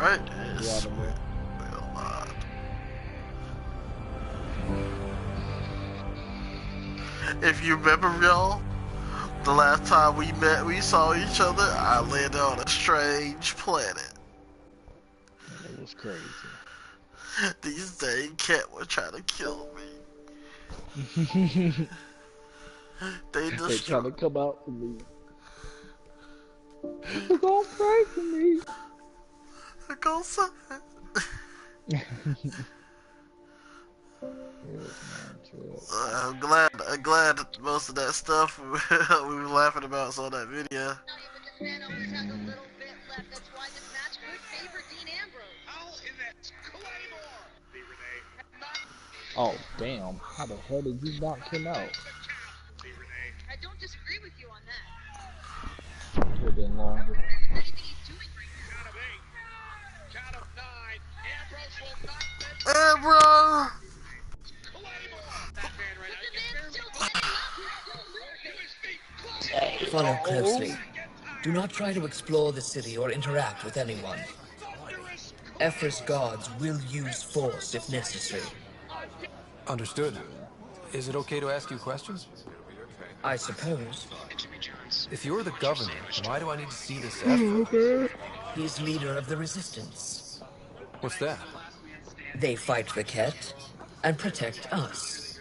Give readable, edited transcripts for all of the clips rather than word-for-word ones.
What is Andromeda. Wilmot? If you remember, y'all, the last time we saw each other, I landed on a strange planet. It was crazy. These dang cat were trying to kill me. They They trying to destroyed. come out to me. Don't pray for me. Go side. I'm glad that most of that stuff we were laughing about on that video. Mhm. Oh, damn. How the hell did you knock him out? I don't disagree with you on that. Could have been longer. Anything he's doing right now. Count of 9. Ambrose will not miss. Hey, bro. Claymore. That man right But the now. man's still getting up. He's still moving. Follow Oh. closely. Do not try to explore the city or interact with anyone. Ephra's gods will use force if necessary. Understood. Is it okay to ask you questions? I suppose. If you're the governor, why do I need to see this Ephra? Okay. He's leader of the resistance. What's that? They fight the Ket and protect us.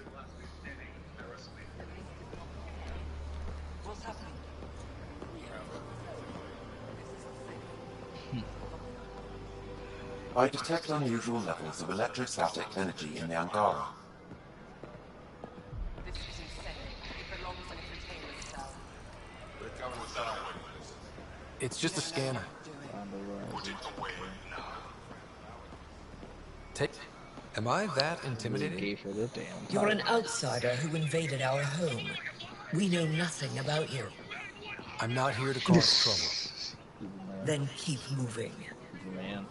I detect unusual levels of electrostatic energy in the Angara. It's just a scanner. Take. Am I that intimidating? Gave her the damn You're an title. outsider who invaded our home. We know nothing about you. I'm not here to cause trouble. Stupid man. Then keep moving. Stupid man.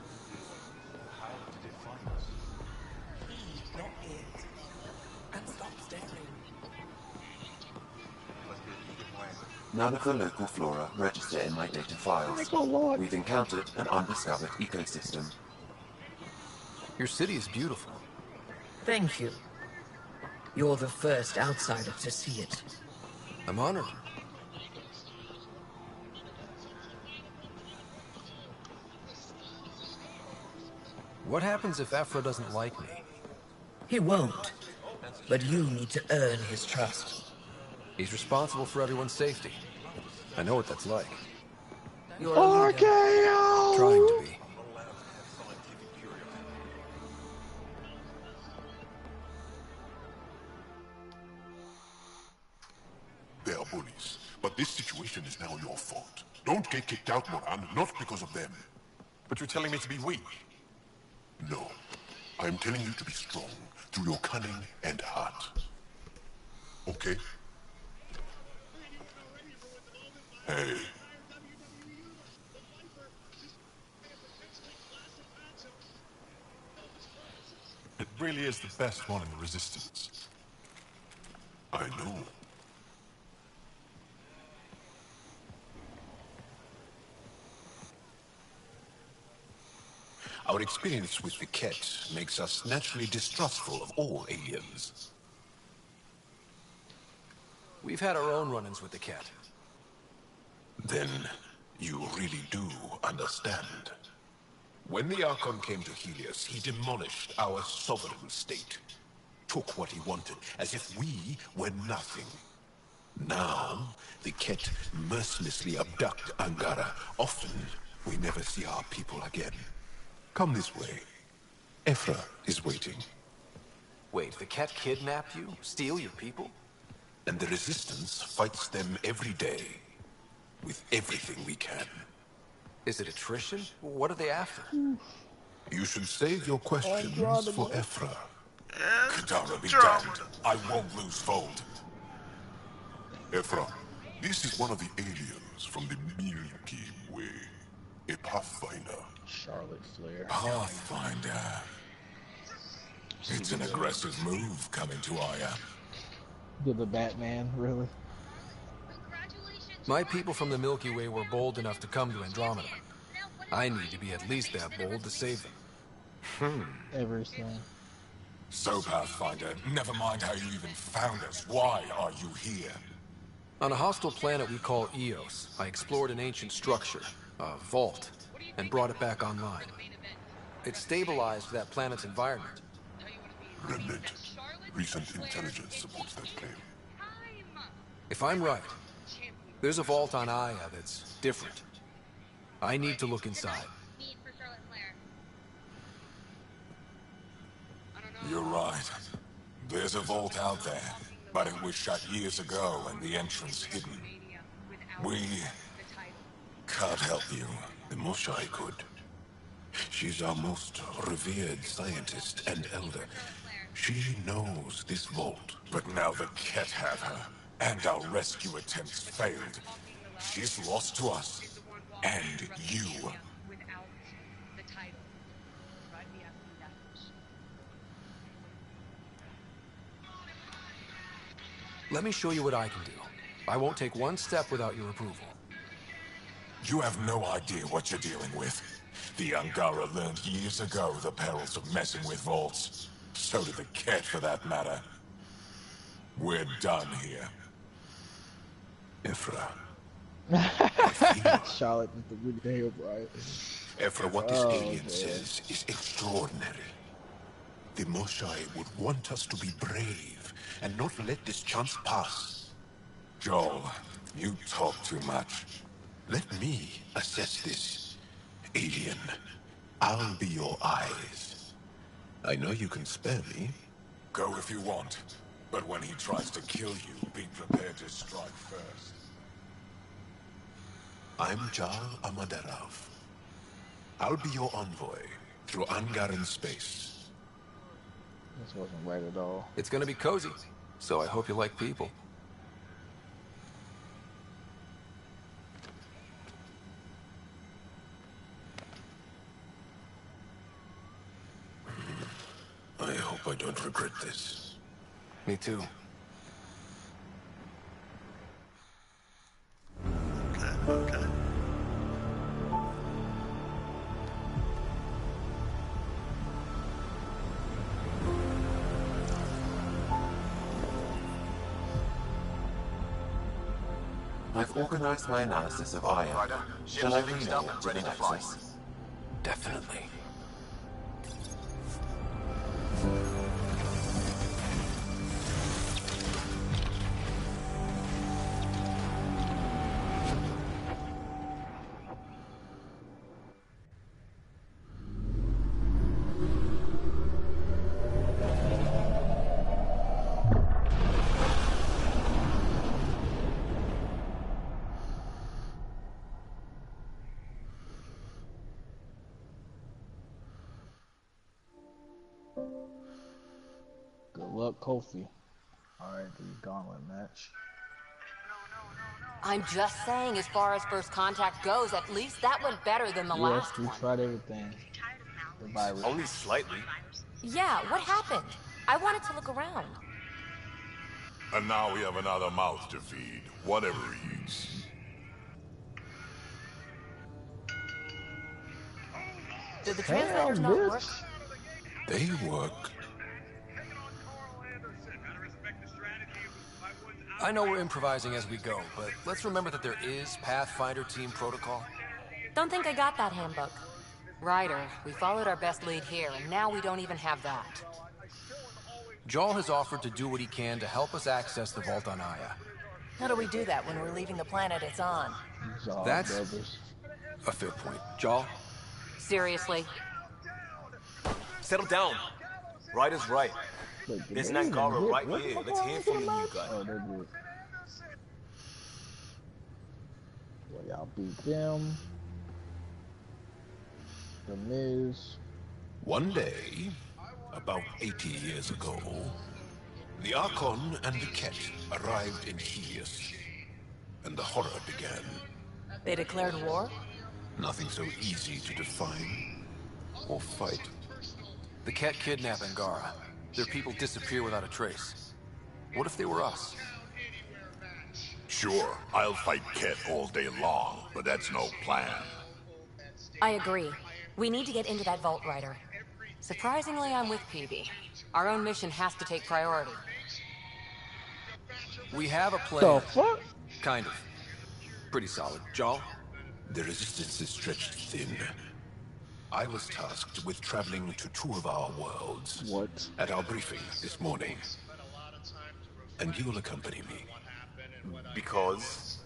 None of the local flora register in my data files. We've encountered an undiscovered ecosystem. Your city is beautiful. Thank you. You're the first outsider to see it. I'm honored. What happens if Ephra doesn't like me? He won't. But you need to earn his trust. He's responsible for everyone's safety. I know what that's like. You're a leader. Trying to be. They are bullies, but this situation is now your fault. Don't get kicked out, Moran, not because of them. But you're telling me to be weak. No, I'm telling you to be strong through your cunning and heart. Okay? Hey. It really is the best one in the Resistance. I know. Our experience with the Ket makes us naturally distrustful of all aliens. We've had our own run-ins with the Ket. Then you really do understand. When the Archon came to Helios, he demolished our sovereign state. Took what he wanted, as if we were nothing. Now, the Ket mercilessly abduct Angara. Often, we never see our people again. Come this way. Ephra is waiting. Wait, the Ket kidnapped you? Steal your people? And the Resistance fights them every day. With everything we can. Is it attrition? What are they after? You should save your questions for Ephra. Kadara be Andromeda. damned. I won't lose fold. Ephra, this is one of the aliens from the Milky Way. A pathfinder. Charlotte Flair. Pathfinder. It's an aggressive move coming to Aya. Did the Batman, really? Congratulations. My people from the Milky Way were bold enough to come to Andromeda. Now what I need to be at least that bold to save them. Everything. So, Pathfinder, never mind how you even found us. Why are you here? On a hostile planet we call Eos, I explored an ancient structure, a vault, and brought it back online. It stabilized that planet's environment. Remnant. Recent intelligence supports that claim. If I'm right, there's a vault on Aya that's different. I need to look inside. You're right. There's a vault out there, but it was shut years ago and the entrance hidden. We can't help you. The Moshai could. She's our most revered scientist and elder. She knows this vault. But now the Ket have her, and our rescue attempts failed. She's lost to us, and you. Let me show you what I can do. I won't take one step without your approval. You have no idea what you're dealing with. The Angara learned years ago the perils of messing with vaults. So did the Ket, for that matter. We're done here. Ephra. Charlotte is the good day, right? Ephra, what this alien says is extraordinary. The Moshai would want us to be brave and not let this chance pass. Joel, you talk too much. Let me assess this. Alien, I'll be your eyes. I know you can spare me. Go if you want. But when he tries to kill you, be prepared to strike first. I'm Jal Amaderav. I'll be your envoy through Angaran space. This wasn't right at all. It's gonna be cozy, so I hope you like people. I hope I don't regret this. Me too. Okay. I've organized my analysis of Aya. Shall I relay it to the Nexus? Definitely. Good luck, Kofi. Alright, the gauntlet match. I'm just saying, as far as first contact goes, at least that went better than the Yes, last we one. tried everything. The virus. Only slightly. Yeah, what happened? I wanted to look around. And now we have another mouth to feed, whatever he eats. Did the translators not work? They work. I know we're improvising as we go, but let's remember that there is Pathfinder team protocol. Don't think I got that handbook. Ryder, we followed our best lead here, and now we don't even have that. Joel has offered to do what he can to help us access the vault on Aya. How do we do that when we're leaving the planet it's on? That's brothers. a fair point. Joel? Seriously? Settle down. Ryder's right. Wait, did There's they an even Angara hit? right What the here. fuck Let's are hear we from the talking new about? guy. Oh, they did. Well, y'all beat them. The Miz. One day, about 80 years ago, the Archon and the Ket arrived in Helios, and the horror began. They declared war? Nothing so easy to define or fight. The Ket kidnap Angara. Their people disappear without a trace. What if they were us? Sure, I'll fight Ket all day long, but that's no plan. I agree. We need to get into that vault, Ryder. Surprisingly, I'm with PB. Our own mission has to take priority. We have a The plan. fuck? Kind of. Pretty solid. Jal? The resistance is stretched thin. I was tasked with traveling to two of our worlds What? at our briefing this morning. And you'll accompany me. Because?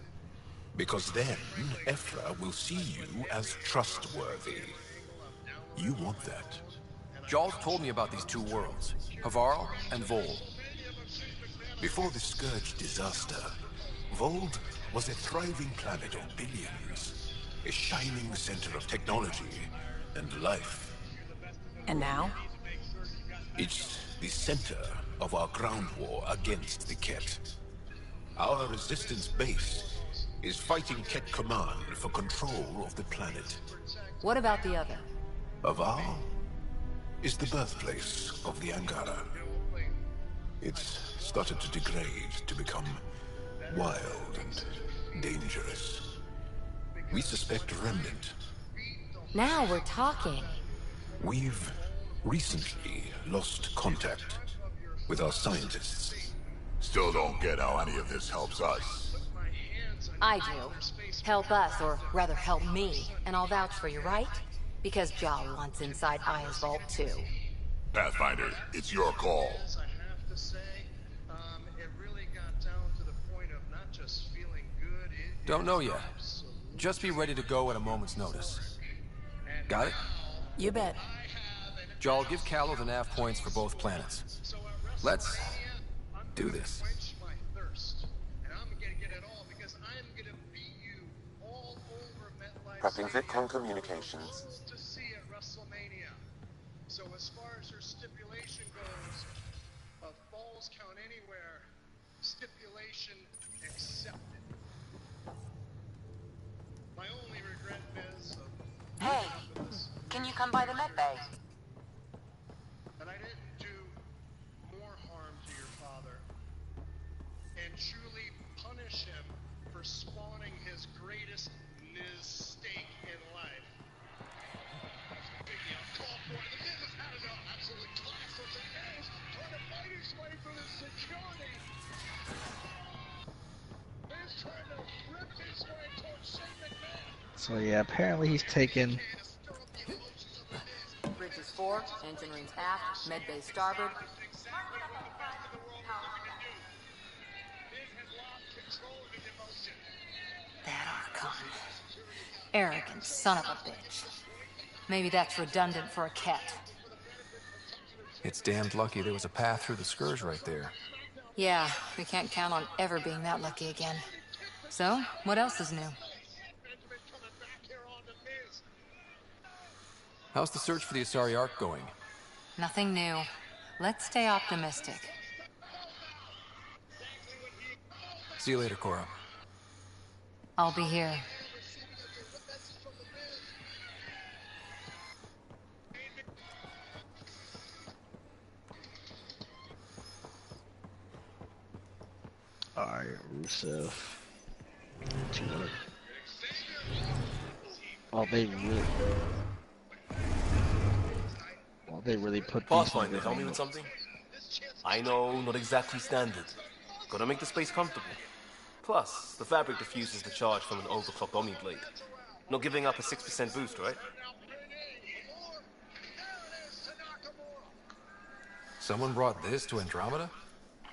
Because then, Ephra will see you as trustworthy. You want that. Jal's told me about these two worlds, Havarl and Vol. Before the Scourge disaster, Vold was a thriving planet of billions. A shining center of technology and life. And now? It's the center of our ground war against the Ket. Our resistance base is fighting Ket Command for control of the planet. What about the other? Aval is the birthplace of the Angara. It's started to degrade, to become wild and dangerous. We suspect Remnant. Now we're talking. We've recently lost contact with our scientists. Still don't get how any of this helps us. I do. Help us, or rather help me, and I'll vouch for you, right? Because Jal wants inside Aya's vault too. Pathfinder, it's your call. Don't know yet. Just be ready to go at a moment's notice. Got it? You bet. Jal, give Callow the nav points for both planets. Let's do this. Prepping VidCon communications. So as far as her stipulation goes, of falls count anywhere, stipulation accepted. My only regret is Hey, can you come by the med bay? that I didn't do more harm to your father and truly punish him for spawning his greatest mistake in life. So yeah, apparently he's taken. Bridges forward, engine rings aft, med bay starboard. That Archon. Arrogant son of a bitch. Maybe that's redundant for a cat. It's damned lucky there was a path through the Scourge right there. Yeah, we can't count on ever being that lucky again. So, what else is new? How's the search for the Asari Ark going? Nothing new. Let's stay optimistic. See you later, Cora. I'll be here. Alright, Rusev. Too much. Oh, they really put Pathfinder, help me with something? I know, not exactly standard. Gotta make the space comfortable. Plus, the fabric diffuses the charge from an overclocked Omni blade. Not giving up a 6% boost, right? Someone brought this to Andromeda?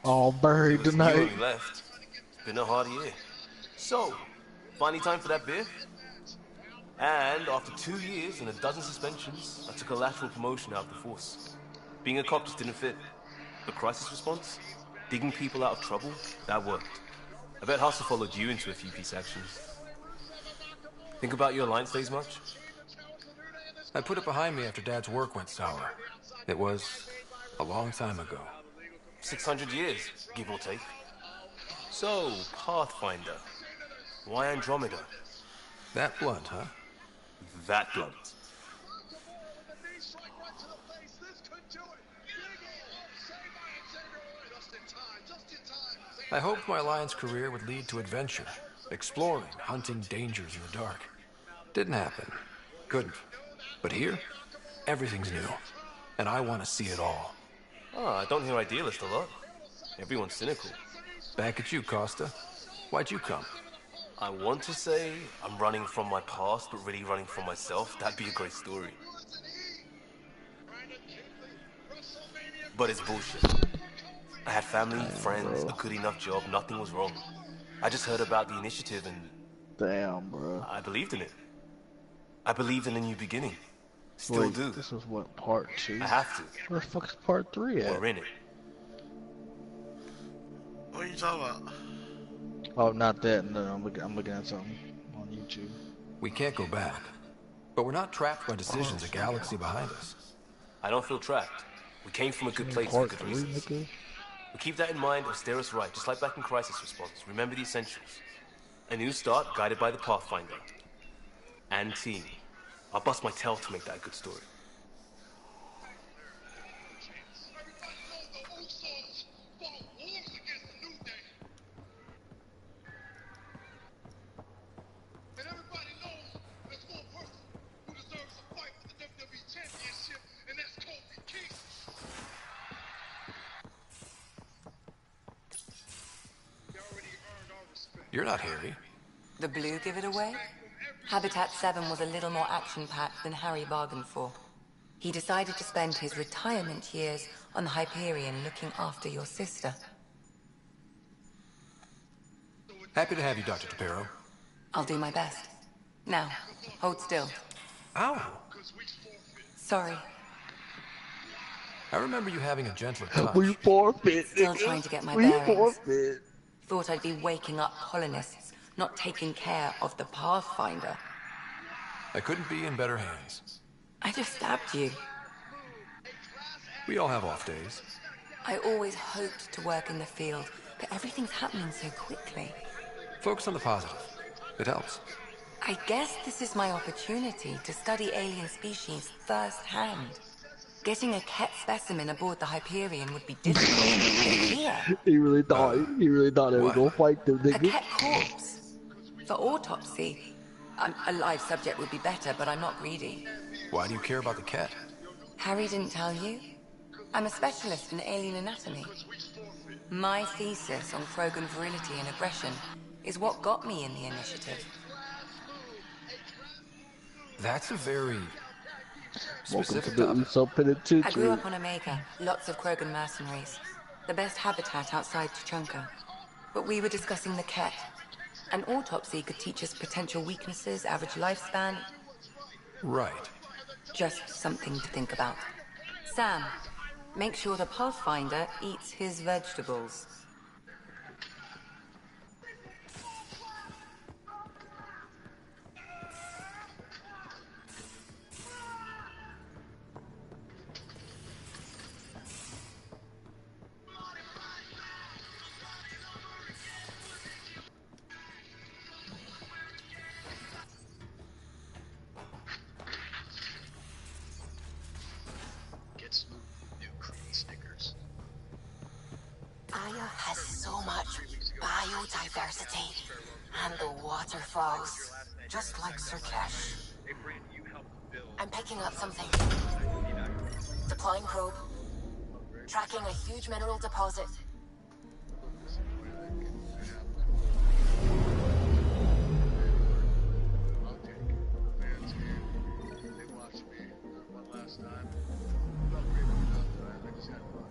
all buried It was you tonight. when we left. It's been a hard year. So, finally time for that beer? And after 2 years and a dozen suspensions, I took a lateral promotion out of the force. Being a cop just didn't fit. But crisis response? Digging people out of trouble? That worked. I bet Hustle followed you into a few peace actions. Think about your Alliance days much? I put it behind me after Dad's work went sour. It was a long time ago. 600 years, give or take. So, Pathfinder. Why Andromeda? That blunt, huh? That blunt. I hoped my Alliance career would lead to adventure, exploring, hunting dangers in the dark. Didn't happen. Couldn't. But here, everything's new. And I want to see it all. Ah, I don't hear idealist a lot. Everyone's cynical. Back at you, Costa. Why'd you come? I want to say I'm running from my past, but really running from myself. That'd be a great story. But it's bullshit. I had family, friends, a good enough job, nothing was wrong. I just heard about the initiative and... Damn, bro. I believed in it. I believed in a new beginning. Still Wait, do. this was what, part 2? I have to. Where the fuck is part 3 at? We're in it. What are you talking about? Oh, not that. No, I'm looking at something on YouTube. We can't go back. But we're not trapped by decisions a galaxy behind us. I don't feel trapped. We came from a good place for good reasons. We keep that in mind or steer us right, just like back in Crisis Response. Remember the essentials. A new start guided by the Pathfinder. And team. I'll bust my tail to make that a good story. You're not Harry. The blue give it away? Habitat 7 was a little more action-packed than Harry bargained for. He decided to spend his retirement years on the Hyperion looking after your sister. Happy to have you, Dr. Tapero. I'll do my best. Now, hold still. Ow! Sorry. I remember you having a gentler touch. We forfeit. Still trying to get my bearings. Thought I'd be waking up colonists, not taking care of the Pathfinder. I couldn't be in better hands. I just stabbed you. We all have off days. I always hoped to work in the field, but everything's happening so quickly. Focus on the positive. It helps. I guess this is my opportunity to study alien species firsthand. Getting a Ket specimen aboard the Hyperion would be difficult. Here, He really thought they were gonna fight them a niggas. Ket corpse. For autopsy, a live subject would be better, but I'm not greedy. Why do you care about the Ket? Harry didn't tell you? I'm a specialist in alien anatomy. My thesis on Krogan virility and aggression is what got me in the initiative. That's a very Welcome specific to the topic. Usopp I grew Penitentiary. up on Omega, lots of Krogan mercenaries. The best habitat outside Tuchanka. But we were discussing the Ket. An autopsy could teach us potential weaknesses, average lifespan. Right. Just something to think about. Sam, make sure the Pathfinder eats his vegetables. Get some new cream Snickers. Aya has so much biodiversity and the waterfalls, just like Sirkesh. I'm picking up something. Deploying probe. Tracking a huge mineral deposit. I'll take it. Man's here. They watched me one last time. Felt great enough. I just had fun.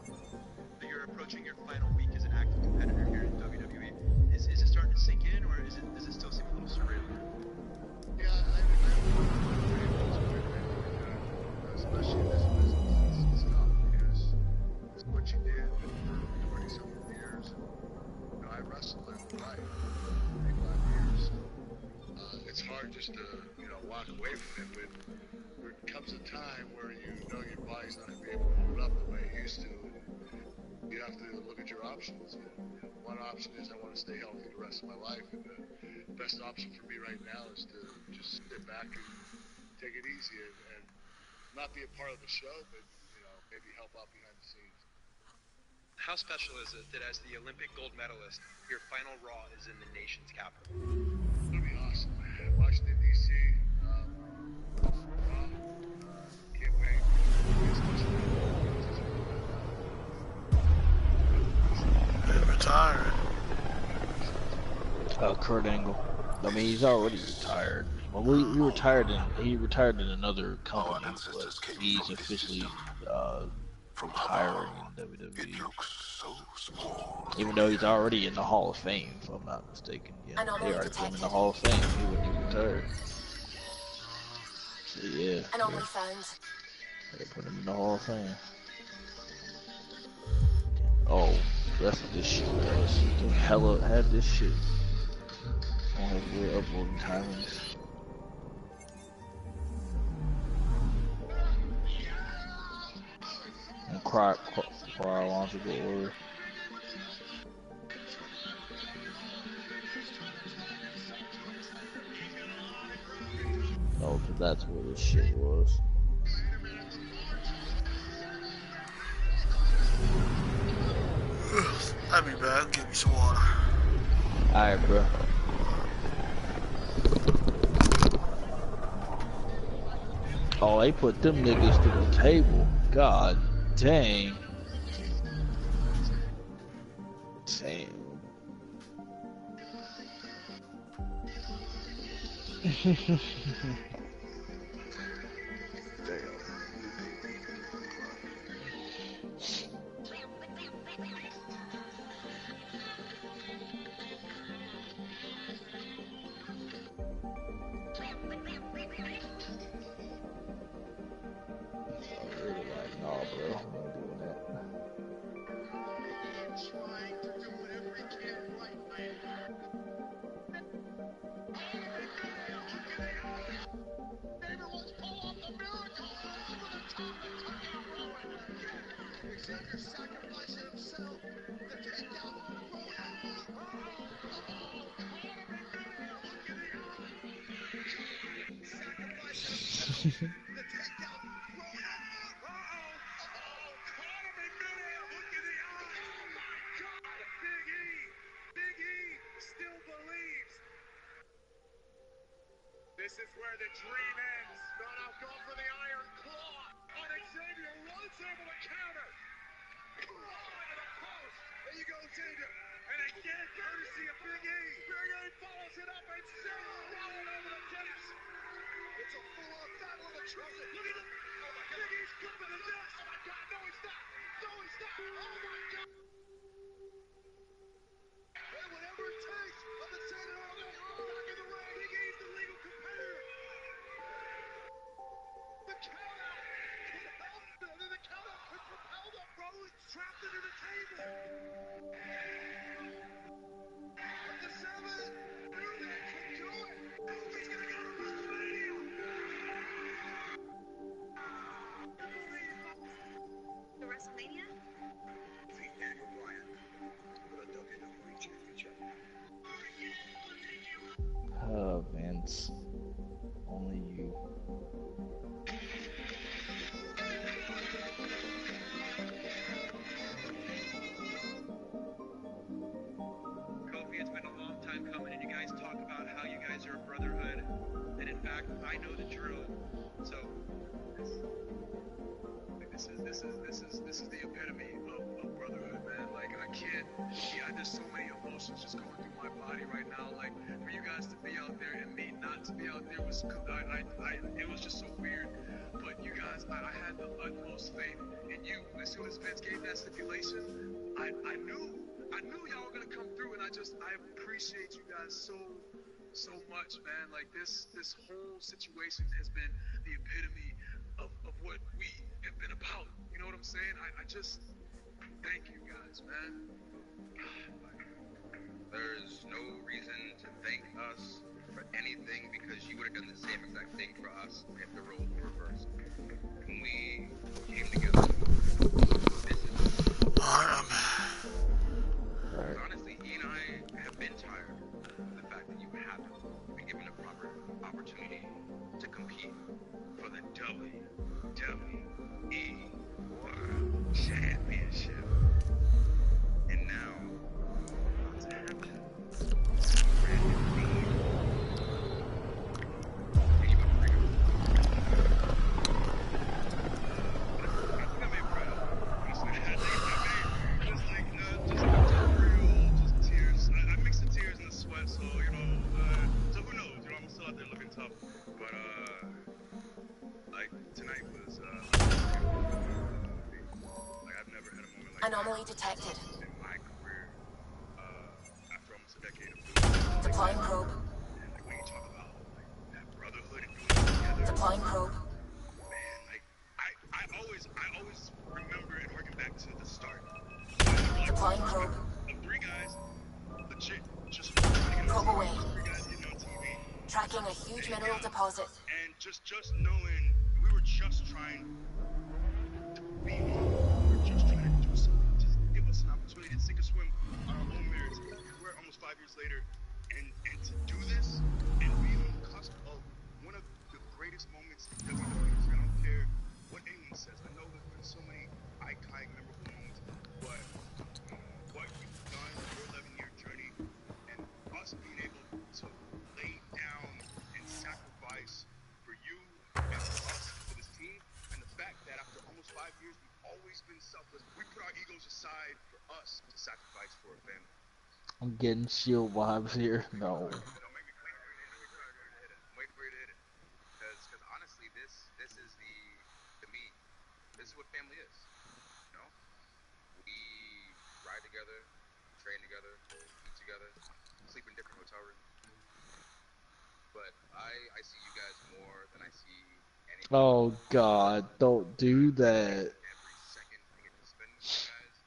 You're approaching your final week as an active competitor here in WWE. Is it starting to sink in, or does it still seem a little surreal? Yeah, especially in this business, it's tough because it's what you did for 20-something years. You know, I wrestled every night, 25 years. It's hard just to, walk away from it, but there comes a time where you know your body's not going to be able to hold up the way it used to. You have to look at your options. One option is I want to stay healthy the rest of my life, and the best option for me right now is to just sit back and take it easy and not be a part of the show, but maybe help out behind the scenes. How special is it that as the Olympic gold medalist, your final Raw is in the nation's capital? It'll be awesome. Washington, D.C. Kurt Angle. I mean, he's already retired. Well, he retired in another company, but he's officially retiring in WWE. So small. Even though he's already in the Hall of Fame, if I'm not mistaken. Yeah, they already put him in the Hall of Fame. He wouldn't even retire. So, yeah. An only found. They put him in the Hall of Fame. Oh, that's what this shit does. The hella had this shit on his weird uploading timings. And chronological order. Oh, so that's where this shit was. I'll be back. Give me some water. Alright, bro. Oh, they put them niggas to the table. God dang. Damn. This is where the dream ends. No, now go for the iron claw. On Xavier was able to counter. Into the post. There you go, Xavier. And again, courtesy of Big E. Big E follows it up and sends Rollins over the decks. It's a full-on battle of attrition. Look at him. Oh my God. Big E's gripping the decks. Oh my God. No, he's not. No, he's not. Oh my God. Hey, whatever it takes. I've been saying it all day. Back in the ring. Big E's the legal competitor. The count out could help them. The count out could propel them. Rollins trapped into the table. But the 7 knew they could do it. He's going to go to WrestleMania. The WrestleMania? The Daniel Bryan for the WWE Championship. Oh, Vince. Only you. Kofi, it's been a long time coming, and you guys talk about how you guys are a brotherhood, and in fact, I know the drill. So this is the epitome of brotherhood, man. Like I can't. Yeah, there's so many emotions just going through my body right now. Like for you guys to be out there and me not to be out there was it was just so weird. But you guys, I had the utmost faith in you. As soon as Vince gave that stipulation, I knew y'all were gonna come through, and I appreciate you guys so much, man. Like this whole situation has been the epitome of what we have been about. You know what I'm saying? I just thank you guys, man. There's no reason to thank us for anything because you would have done the same exact thing for us if the roles were reversed. When we came together, this is... Honestly, he and I have been tired of the fact that you haven't been given a proper opportunity to compete for the WWE World Championship. And now, it's happening. Just like, just real, just tears. I mixed the tears and the sweat, so But like tonight was like I've never had a moment like Anomaly that detected. in my career. After almost a decade of doing it. Deploying probe. And like when you talk about like that brotherhood and doing it together. Deploying probe. Man, like I always remember and harken back to the start. Deploying probe. Of three guys, legit, just trying to get on Probe TV. away. Three guys getting on TV. Tracking a huge mineral deposit. And just knowing we were just trying to be on. We were just trying to do something. Just give us an opportunity to sink or swim on our own merits. We're almost 5 years later, and to do this and be on the cusp of one of the greatest moments in WWE history. I don't care what anyone says. I know there's been so many iconic, memorable moments, but what you've done, your 11-year journey, and us being able to lay down and sacrifice for you and for us, for this team, and the fact that after almost 5 years, we've always been selfless. We put our egos aside for us to sacrifice for a family. I'm getting Shield vibes here. No. Wait for you to hit it. Because honestly, this is to me, this is what family is. You know? We ride together, train together, eat together, sleep in different hotel rooms. But I see you guys more than I see anything. Oh God, don't do that. Every second I get to spend with you guys,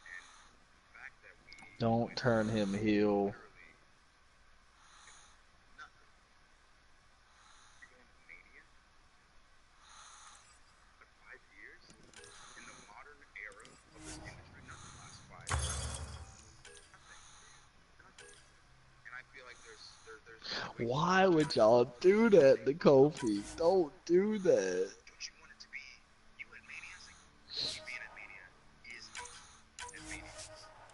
and the fact that we Don't turn him heel. Why would y'all do that to Kofi? Don't do that. Don't you want it to be you at Mania? You being at Mania is Mania.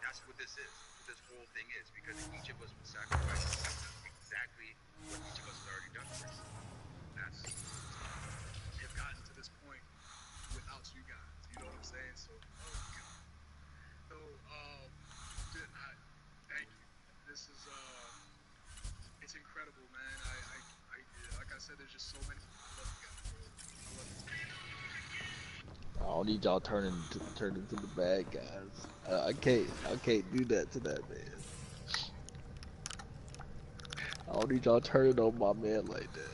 That's what this is. What this whole thing is. Because each of us would sacrifice exactly what each of us has already done for us. That's have gotten to this point without you guys. You know what I'm saying? So, thank you. This is it's incredible, man. Like I said, there's just so many. I love you guys, bro. I love you. I don't need y'all turning into the bad guys. I can't do that to that man. I don't need y'all turning on my man like that.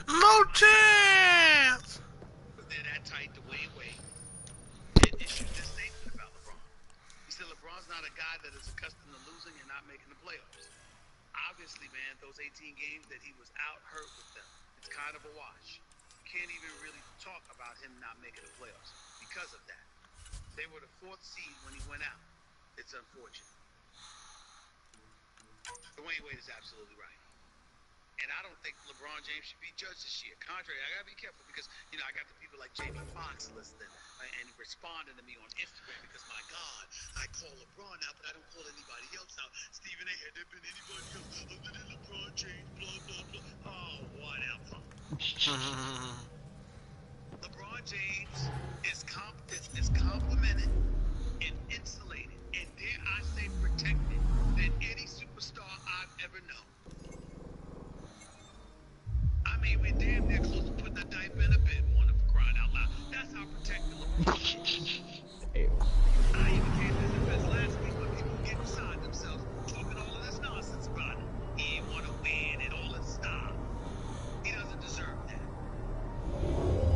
No chance! But they're that tight to Wade. Pitt issued this statement about LeBron. He said LeBron's not a guy that is accustomed to losing and not making the playoffs. Obviously, man, those 18 games that he was out hurt with them, it's kind of a wash. You can't even really talk about him not making the playoffs because of that. They were the 4th seed when he went out. It's unfortunate. Dwayne Wade is absolutely right. And I don't think LeBron James should be judged this year. Contrary, I gotta be careful because, you know, I got the people like Jamie Foxx listening and responding to me on Instagram because, my God, I call LeBron out, but I don't call anybody else out. Stephen A, had there been anybody else other than LeBron James, blah, blah, blah. Oh, whatever. LeBron James is complimented and insulated, and dare I say protected, than any superstar I've ever known. I mean, we're damn near close to putting a diaper in a bed on him, for crying out loud. That's how protected LeBron is. I even came to defense last week when people get beside themselves, talking all of this nonsense about it. He ain't want to win and all this stuff. He doesn't deserve that.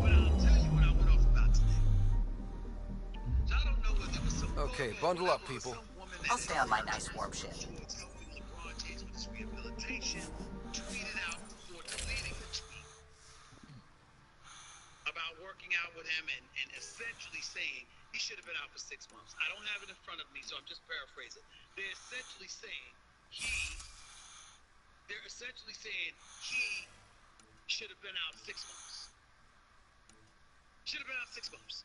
But I'll tell you what I went off about today. So I don't know whether it was some Okay, bundle up, people. I'll stay on my nice warm ship. LeBron James with his rehabilitation tweeted out before deleting the tweet about working out with him and essentially saying he should have been out for 6 months. I don't have it in front of me, so I'm just paraphrasing. They're essentially saying he should have been out 6 months. Should have been out 6 months.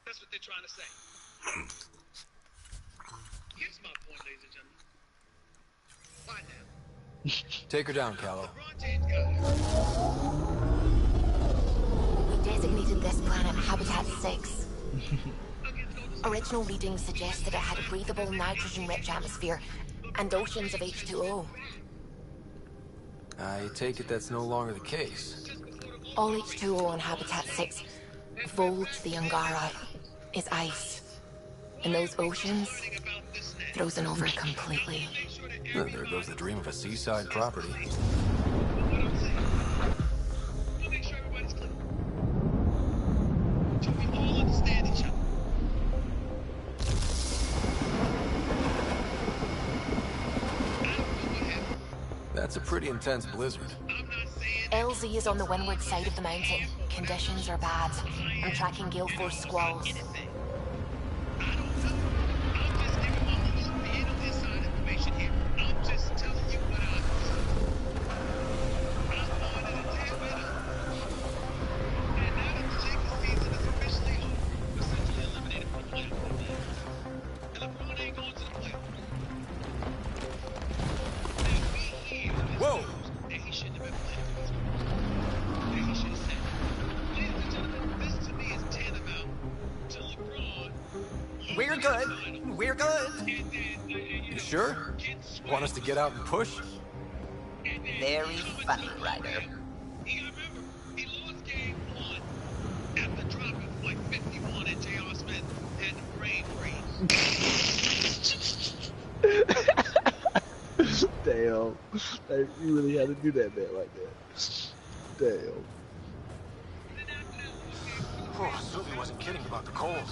That's what they're trying to say. Here's my point, ladies and gentlemen. Why now? Take her down, Callow. We designated this planet Habitat 6. Original readings suggested it had a breathable, nitrogen-rich atmosphere and oceans of H2O. I take it that's no longer the case. All H2O on Habitat 6, Vold the Angara, is ice. And those oceans, frozen over completely. Well, there goes the dream of a seaside property. That's a pretty intense blizzard. LZ is on the windward side of the mountain. Conditions are bad. I'm tracking gale force squalls. Whoa! We're good. We're good. You sure? Want us to get out and push? Very funny, Ryder. Damn. Like, you really had to do that man like that. Damn. Oh, Sylvie wasn't kidding about the cold.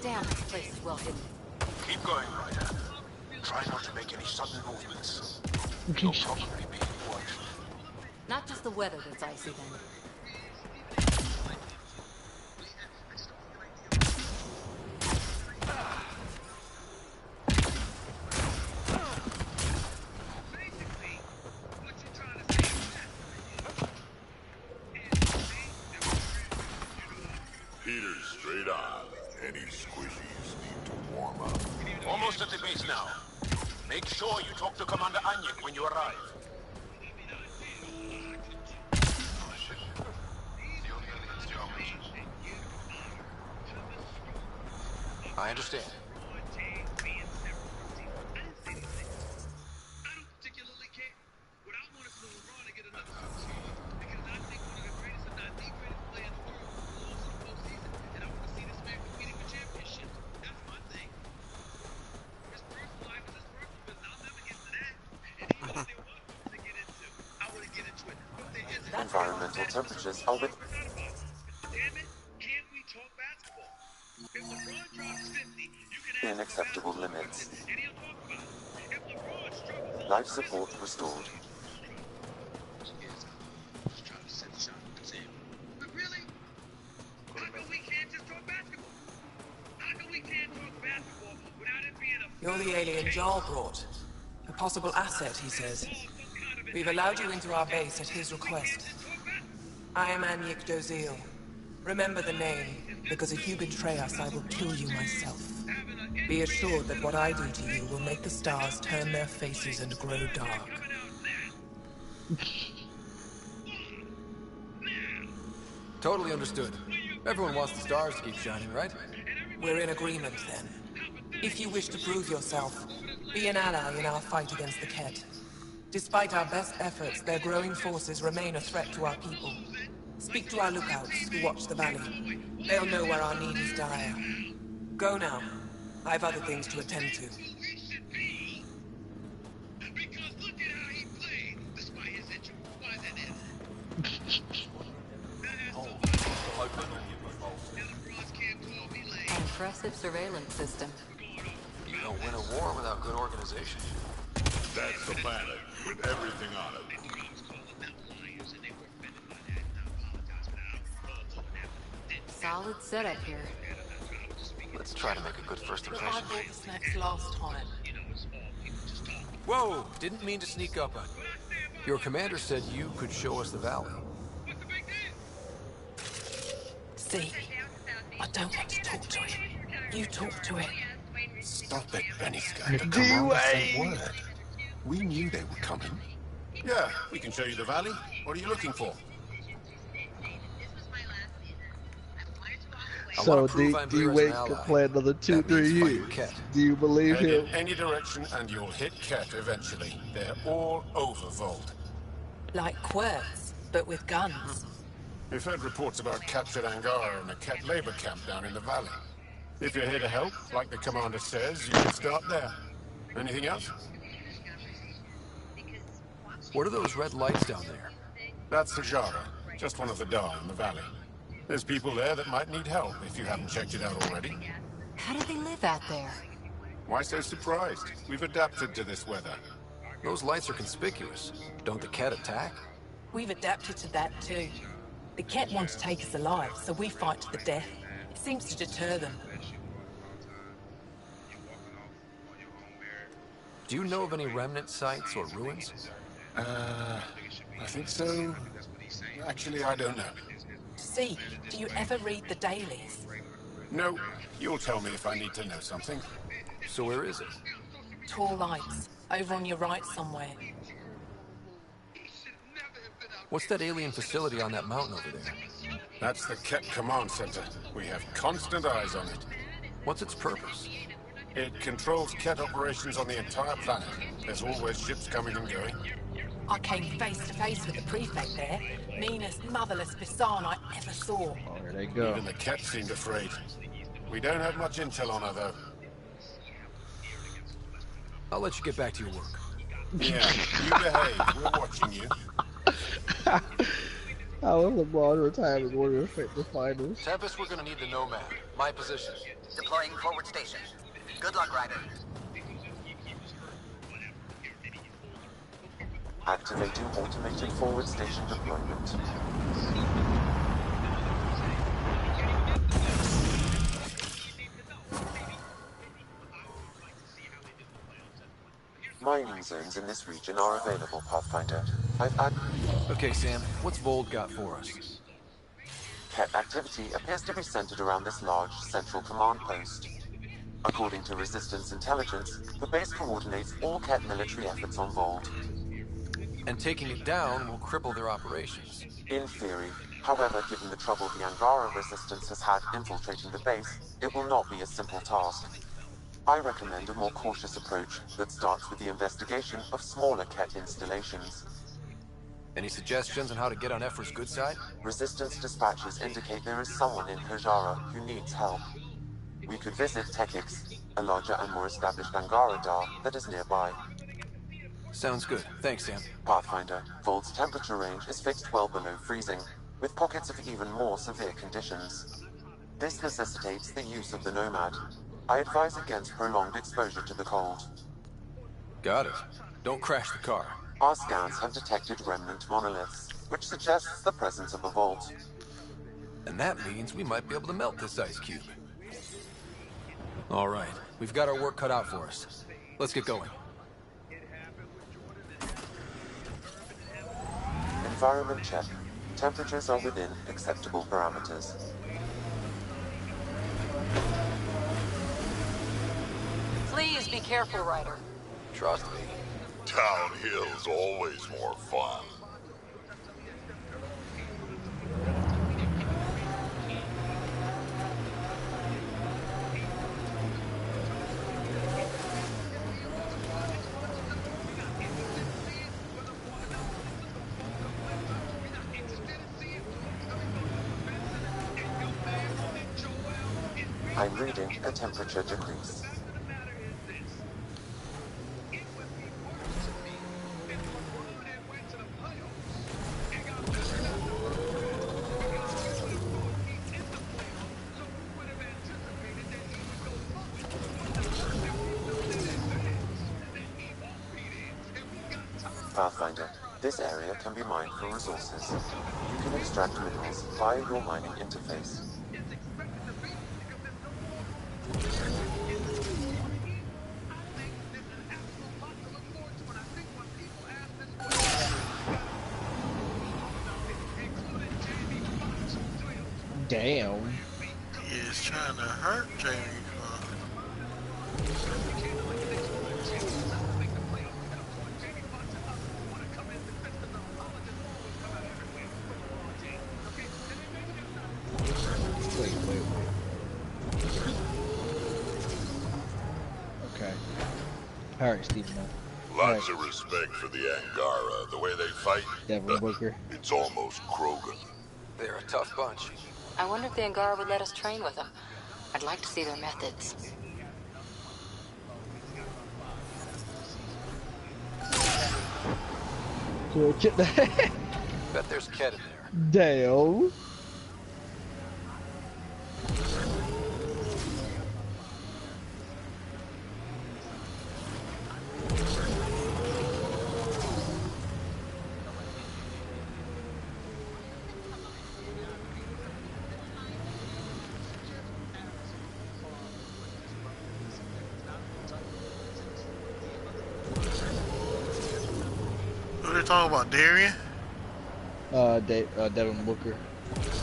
Damn, this place is well hidden. Keep going, Ryder. Try not to make any sudden movements. You'll probably be watched. Not just the weather that's icy then. Heaters straight on. Any squishies need to warm up. Almost at the base now. Make sure you talk to Commander Anyek when you arrive. I understand. Environmental temperatures are within acceptable limits. Life support restored. You're the alien Jarl brought. A possible asset, he says. We've allowed you into our base at his request. I am Anyek Dozil. Remember the name, because if you betray us, I will kill you myself. Be assured that what I do to you will make the stars turn their faces and grow dark. Totally understood. Everyone wants the stars to keep shining, right? We're in agreement, then. If you wish to prove yourself, be an ally in our fight against the Ket. Despite our best efforts, their growing forces remain a threat to our people. Speak to our lookouts who watch the valley. They'll know where our need is dire. Go now. I've other things to attend to. Impressive surveillance system. You don't win a war without good organization. That's the planet, with everything on it. Solid setup here. Let's try to make a good first But I impression. bought the snacks last time. Whoa! Didn't mean to sneak up on you. Your commander said you could show us the valley. See, I don't want to talk to it. You talk to it. Stop it, Beniska. The commander sent word. We knew they were coming. Yeah, we can show you the valley. What are you looking for? I want So to prove I'm here as an D-Wade could ally. play another 2, That 3 means fighting years. Ket. Do you believe Head in him? any direction and you'll hit Ket eventually. They're all over Vault. Like quirts, but with guns. We've heard reports about captured Angara and a Ket labor camp down in the valley. If you're here to help, like the commander says, you can start there. Anything else? What are those red lights down there? That's Hajara, just one of the Dar in the valley. There's people there that might need help if you haven't checked it out already. How do they live out there? Why so surprised? We've adapted to this weather. Those lights are conspicuous. Don't the Ket attack? We've adapted to that too. The Ket want to take us alive, so we fight to the death. It seems to deter them. Do you know of any remnant sites or ruins? I think so. Actually, I don't know. See, do you ever read the dailies? No, you'll tell me if I need to know something. So where is it? Tall lights, over on your right somewhere. What's that alien facility on that mountain over there? That's the Ket Command Center. We have constant eyes on it. What's its purpose? It controls Ket operations on the entire planet. There's always ships coming and going. I came face to face with the prefect there. Meanest, motherless Bisan I ever saw. Oh, there they go. Even the Ket seemed afraid. We don't have much intel on her, though. I'll let you get back to your work. Yeah, you behave. We're watching you. How was LeBron retired in order to fit the finals? Tempest, we're gonna need the Nomad. My position. Deploying forward station. Good luck, Ryder. Activating automated forward station deployment. Mining zones in this region are available, Pathfinder. Okay, Sam, what's Vold got for us? Ket activity appears to be centered around this large central command post. According to Resistance intelligence, the base coordinates all Ket military efforts on Vold. And taking it down will cripple their operations. In theory. However, given the trouble the Angara Resistance has had infiltrating the base, it will not be a simple task. I recommend a more cautious approach that starts with the investigation of smaller Ket installations. Any suggestions on how to get on Efra's good side? Resistance dispatches indicate there is someone in Hajara who needs help. We could visit Tekix, a larger and more established Angara Dar that is nearby. Sounds good. Thanks, Sam. Pathfinder, Vold's temperature range is fixed well below freezing, with pockets of even more severe conditions. This necessitates the use of the Nomad. I advise against prolonged exposure to the cold. Got it. Don't crash the car. Our scans have detected remnant monoliths, which suggests the presence of a vault. And that means we might be able to melt this ice cube. All right, we've got our work cut out for us. Let's get going. Environment check. Temperatures are within acceptable parameters. Please be careful, Ryder. Trust me. Downhill's always more fun. I'm reading a temperature decrease. Pathfinder, this area can be mined for resources. You can extract minerals via your mining interface. Damn. He is trying to hurt Jamie. Wait. Alright, Stephen. Lots of respect for the Angara. The way they fight, Devin Booker. it's almost Krogan. They're a tough bunch. I wonder if the Angara would let us train with them. I'd like to see their methods. Bet there's Ket in there. Damn. What are they talking about, Darian? Devin Booker.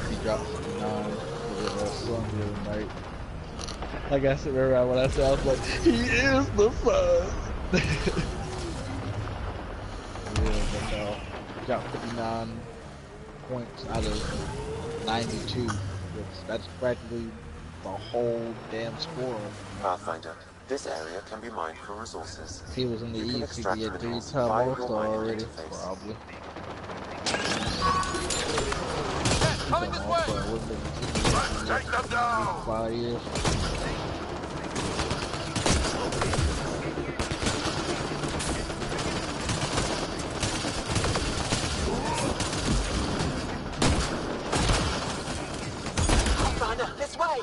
He dropped 59 for the Suns the other night. Like I said, remember when I said, I was like, he is the Suns. Yeah, but no. He dropped 59 points out of 92. That's practically the whole damn score. Pathfinder, this area can be mined for resources. He was in the You can East, he extract get 3-time minerals via your All-Star mining already, interface. probably. Coming this way! Let's take them down! 5 years. Commander, this way!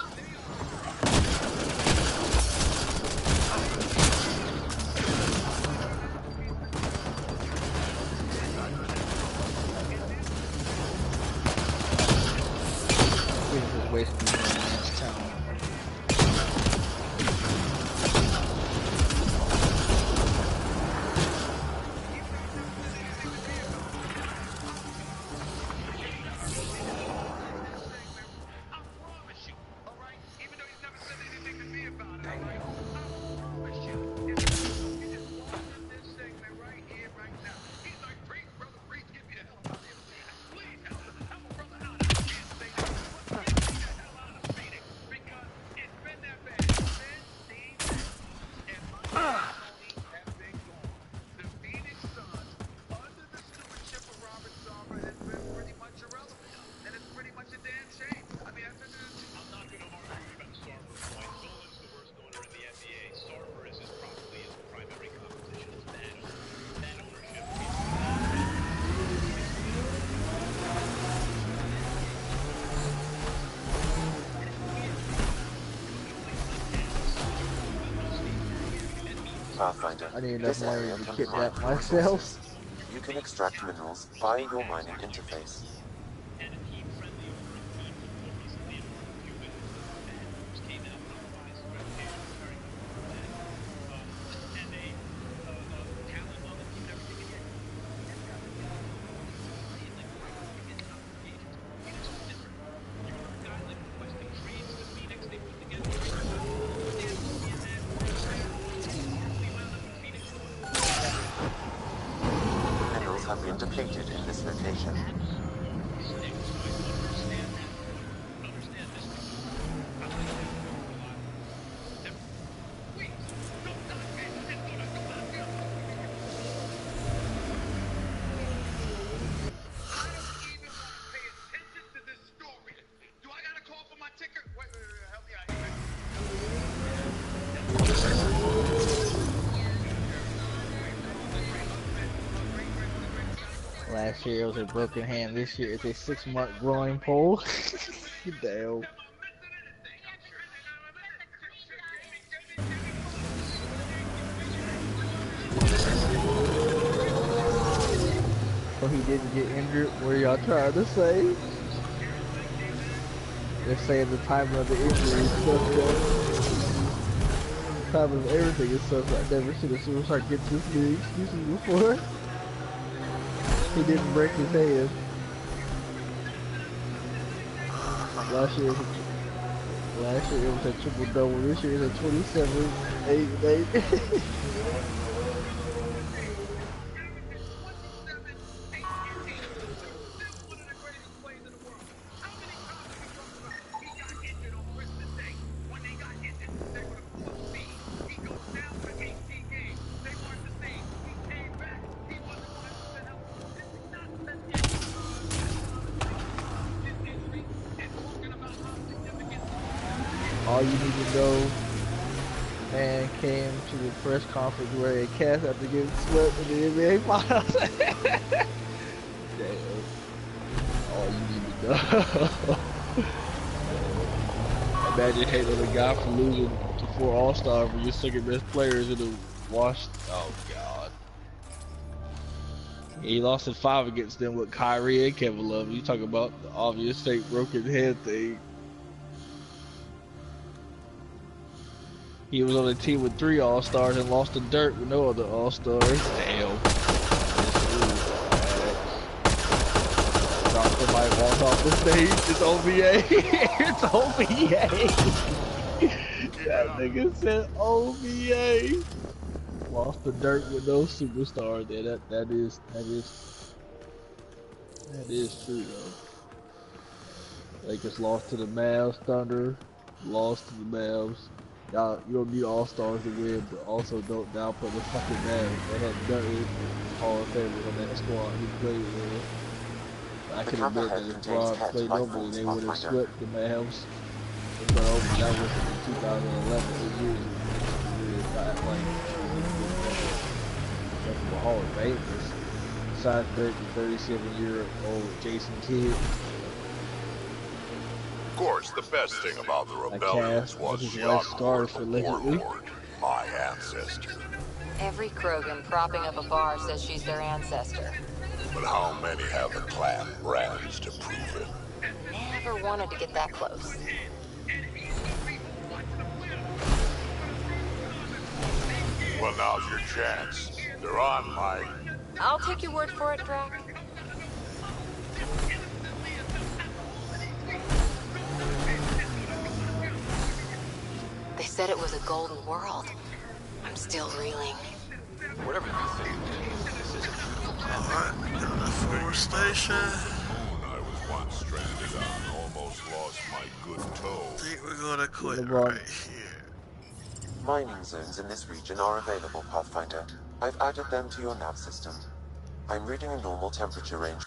Just wasting man's time. Pathfinder, I need enough this money area to can be mined kidnap for myself. resources. You can extract minerals via your mining interface. Minerals have been depleted in this location. Last year it was a broken hand. This year it's a 6-month growing pole. Damn. So he didn't get injured. What are y'all trying to say? They're saying the time of the injury is suspect. The time of everything is suspect. I've never seen a superstar get this many excuses before. He didn't break his hand. Last year it was a triple double. This year it's a 27, 8, and 8. All you need to know, man came to the press conference wearing a cast after getting swept in the NBA Finals. Damn. All you need to know. Imagine hating on the guy for losing to 4 All-Stars for your second best players in the wash. Oh, God. He lost in 5 against them with Kyrie and Kevin Love. You talk about the obvious fake broken head thing. He was on a team with 3 All-Stars and lost to Dirt with no other All-Stars. Damn. Somebody walks off the stage. It's OVA. It's OVA. That nigga said OVA. Lost to Dirt with no superstar. There, that is true though. Lakers lost to the Mavs. Thunder lost to the Mavs. Y'all, you don't need All Stars to win, but also don't downplay the fucking Mavs. They had Duncan, Hall of Famer on that squad. He played well. I can admit that if Bron played normally, they would have swept the Mavs. But that was in 2011, 8 years ago. Not like the Hall of Famers. Besides Dirk, the 37-year-old Jason Kidd. Of course, the best thing about the rebellions was young Warlord, my ancestor. Every Krogan propping up a bar says she's their ancestor. But how many have the clan brands to prove it? Never wanted to get that close. Well, now's your chance. They're on, Mike. I'll take your word for it, Drac. They said it was a golden world. I'm still reeling. Whatever you think, this is a beautiful Alright, force station. I was once stranded on, almost lost my good toe. I think we're gonna quit right here. Mining zones in this region are available, Pathfinder. I've added them to your nav system. I'm reading a normal temperature range.